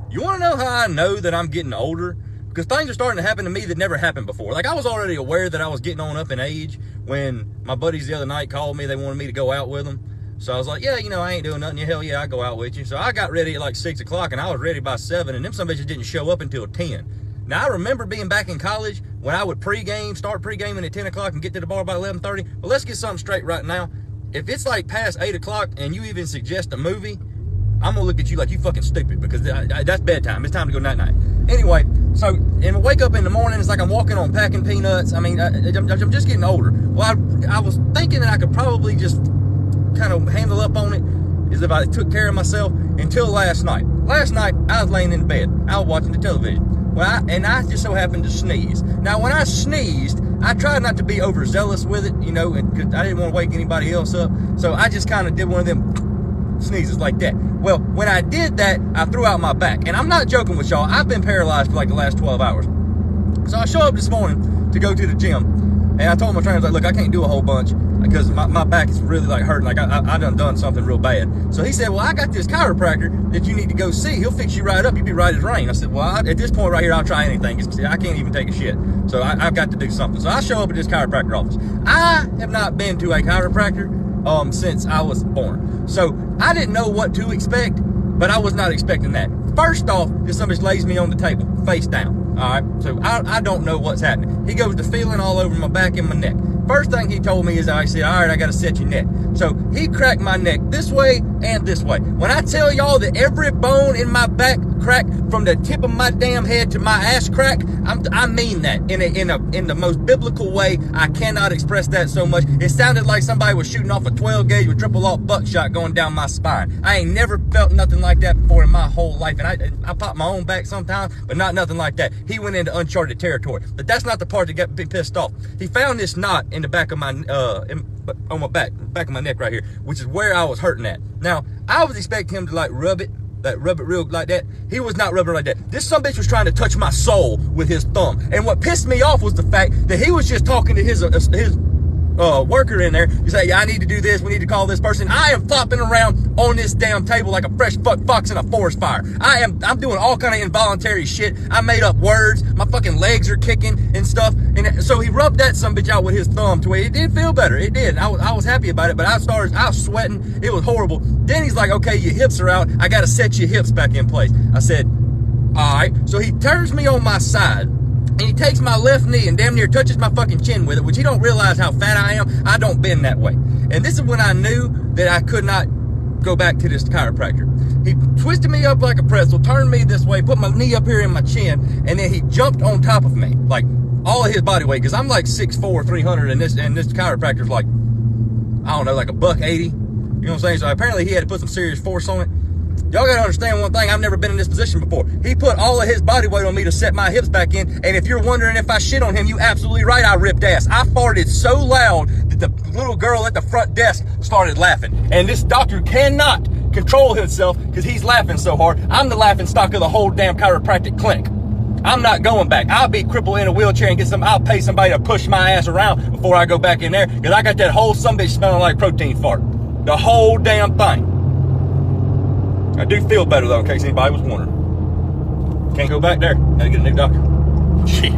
You want to know how I know that I'm getting older? Because things are starting to happen to me that never happened before. Like, I was already aware that I was getting on up in age when my buddies the other night called me. They wanted me to go out with them. So I was like, yeah, you know, I ain't doing nothing. Yeah, hell yeah, I go out with you. So I got ready at like 6 o'clock, and I was ready by 7, and them some bitches didn't show up until 10. Now, I remember being back in college when I would start pre-gaming at 10 o'clock and get to the bar by 11:30. But let's get something straight right now. If it's like past 8 o'clock and you even suggest a movie, I'm gonna look at you like you fucking stupid, because that's bedtime. It's time to go night-night. Anyway, so, and I wake up in the morning, it's like I'm walking on packing peanuts. I mean, I'm just getting older. Well, I was thinking that I could probably just kind of handle up on it is if I took care of myself until last night. Last night, I was laying in bed. I was watching the television. Well, I just so happened to sneeze. Now, when I sneezed, I tried not to be overzealous with it, you know, because I didn't want to wake anybody else up. So I just kind of did one of them sneezes like that. Well, when I did that, I threw out my back. And I'm not joking with y'all. I've been paralyzed for like the last 12 hours. So I show up this morning to go to the gym. And I told my trainer, like, look, I can't do a whole bunch because my back is really like hurting. Like I done something real bad. So he said, well, I got this chiropractor that you need to go see. He'll fix you right up. You'll be right as rain. I said, well, at this point right here, I'll try anything. I can't even take a shit. So I've got to do something. So I show up at this chiropractor office. I have not been to a chiropractor since I was born. So I didn't know what to expect, but I was not expecting that. First off, if somebody lays me on the table, face down. All right, so I don't know what's happening. He goes to feeling all over my back and my neck. First thing he told me is, I said, all right, I got to set your neck. So he cracked my neck this way and this way. When I tell y'all that every bone in my back cracked from the tip of my damn head to my ass crack, I mean that in the most biblical way. I cannot express that so much. It sounded like somebody was shooting off a 12 gauge with triple aught buckshot going down my spine. I ain't never felt nothing like that before in my whole life. And I pop my own back sometimes, but not nothing like that. He went into uncharted territory. But that's not the part that got me pissed off. He found this knot in the back of my on my back of my neck right here, which is where I was hurting at. Now, I was expecting him to like rub it real like that. He was not rubbing like that. This sumbitch was trying to touch my soul with his thumb. And what pissed me off was the fact that he was just talking to his worker in there. He's like, yeah, I need to do this. We need to call this person. I am flopping around on this damn table like a fresh fox in a forest fire. I'm doing all kind of involuntary shit. I made up words. My fucking legs are kicking and stuff. And so he rubbed that sumbitch out with his thumb to where it did feel better. It did. I was happy about it, but I was sweating. It was horrible. Then he's like, okay, your hips are out. I got to set your hips back in place. I said, all right. So he turns me on my side. And he takes my left knee and damn near touches my fucking chin with it, which he don't realize how fat I am. I don't bend that way. And this is when I knew that I could not go back to this chiropractor. He twisted me up like a pretzel, turned me this way, put my knee up here in my chin, and then he jumped on top of me, like all of his body weight, because I'm like 6'4", 300, and this chiropractor's like, I don't know, like $180. You know what I'm saying? So apparently he had to put some serious force on it. Y'all gotta understand one thing, I've never been in this position before. He put all of his body weight on me to set my hips back in, and if you're wondering if I shit on him, you absolutely right, I ripped ass. I farted so loud that the little girl at the front desk started laughing. And this doctor cannot control himself because he's laughing so hard. I'm the laughing stock of the whole damn chiropractic clinic. I'm not going back. I'll be crippled in a wheelchair and I'll pay somebody to push my ass around before I go back in there, because I got that whole sumbitch smelling like protein fart. The whole damn thing. I do feel better though, in case anybody was wondering. Can't go back there. Gotta get a new doctor. Shit.